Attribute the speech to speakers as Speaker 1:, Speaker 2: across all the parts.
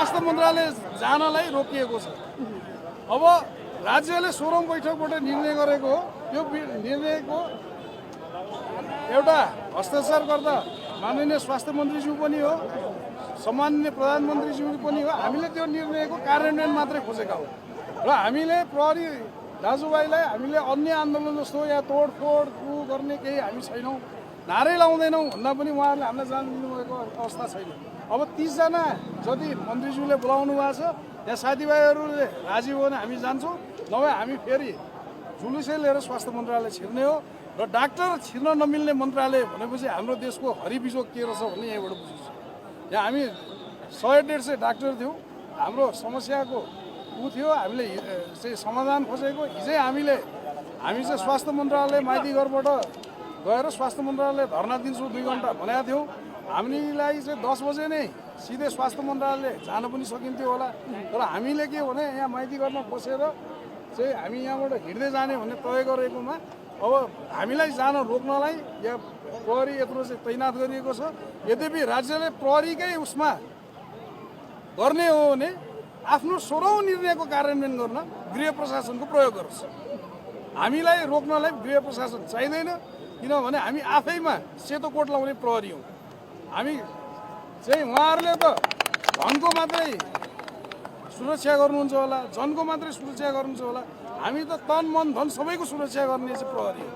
Speaker 1: स्वास्थ्य मन्त्रालय जानलाई रोकिएको छ। अब राज्यले 16औं बैठकबाट निर्णय गरेको हो। यो निर्णयको एउटा हस्ताक्षर गर्दा माननीय स्वास्थ्य मन्त्रीज्यू पनि हो, सम्माननीय प्रधानमन्त्रीज्यू पनि हो। हामीले त्यो निर्णयको कार्यान्वयन मात्रै खोजेका हो र हामीले प्रहरी दाजुभाइलाई हामीले अन्य आन्दोलन जस्तो या तोडफोड गर्ने केही हामी छैनौँ, नारै लाउँदैनौँ भन्दा पनि उहाँहरूले हामीलाई जान दिनुभएको अवस्था छैन। अब 30 जना जति मन्त्रीज्यूले बोलाउनु भएको छ त्यहाँ साथीभाइहरूले राजी हो भने हामी जान्छौँ, नभए हामी फेरि जुलुसै लिएर स्वास्थ्य मन्त्रालय छिर्ने हो। र डाक्टर छिर्न नमिल्ने मन्त्रालय भनेपछि हाम्रो देशको हरिबिजो के रहेछ भन्ने यहीँबाट बुझिन्छ। यहाँ हामी 100-150 डाक्टर थियौँ, हाम्रो समस्याको थियो, हामीले चाहिँ समाधान खोजेको। हिजै हामी चाहिँ स्वास्थ्य मन्त्रालय माइतीघरबाट गएर स्वास्थ्य मन्त्रालय धर्ना दिन्छु 2 घन्टा भनेका थियौँ। हामीलाई चाहिँ 10 बजे नै सिधै स्वास्थ्य मन्त्रालय जान पनि सकिन्थ्यो होला, तर हामीले के भने यहाँ माइतीघरमा बसेर चाहिँ हामी यहाँबाट हिँड्दै जाने भन्ने तय गरेकोमा अब हामीलाई जान रोक्नलाई यहाँ प्रहरी यत्रो चाहिँ तैनात गरिएको छ। यद्यपि राज्यले प्रहरीकै उसमा गर्ने हो भने आफ्नो 16औं निर्णयको कार्यान्वयन गर्न गृह प्रशासनको प्रयोग गरोस्। हामीलाई रोक्नलाई गृह प्रशासन चाहिँदैन, किनभने हामी आफैमा सेतो कोट लाउने प्रहरी हौँ। हामी चाहिँ उहाँहरूले त धनको मात्रै सुरक्षा गर्नुहुन्छ होला, जनको मात्रै सुरक्षा गर्नुहुन्छ होला, हामी त तन मन धन सबैको सुरक्षा गर्ने चाहिँ प्रहरी हो।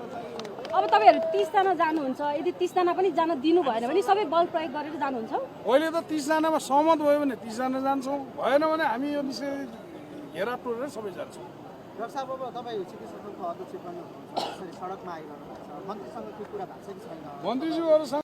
Speaker 2: अब तपाईहरु 30 जना जानुहुन्छ, यदि 30 जना पनि जान दिनु भएन भने सबै बल प्रयोग गरेर जानुहुन्छ?
Speaker 1: अहिले त 30 जनामा सहमत भयो भने 30 जना जान्छौँ, भएन भने हामी यो विषय घेरा टोरेर सबै जान्छौँ।
Speaker 3: डाक्टर साहब, अब तपाईँ सिटी सदनको अध्यक्ष पनि हुनुहुन्छ, सडकमा आइरहनु भएको छ, मन्त्रीसँग के कुरा भएको छ कि छैन?
Speaker 1: मन्त्रीज्यूहरूसँग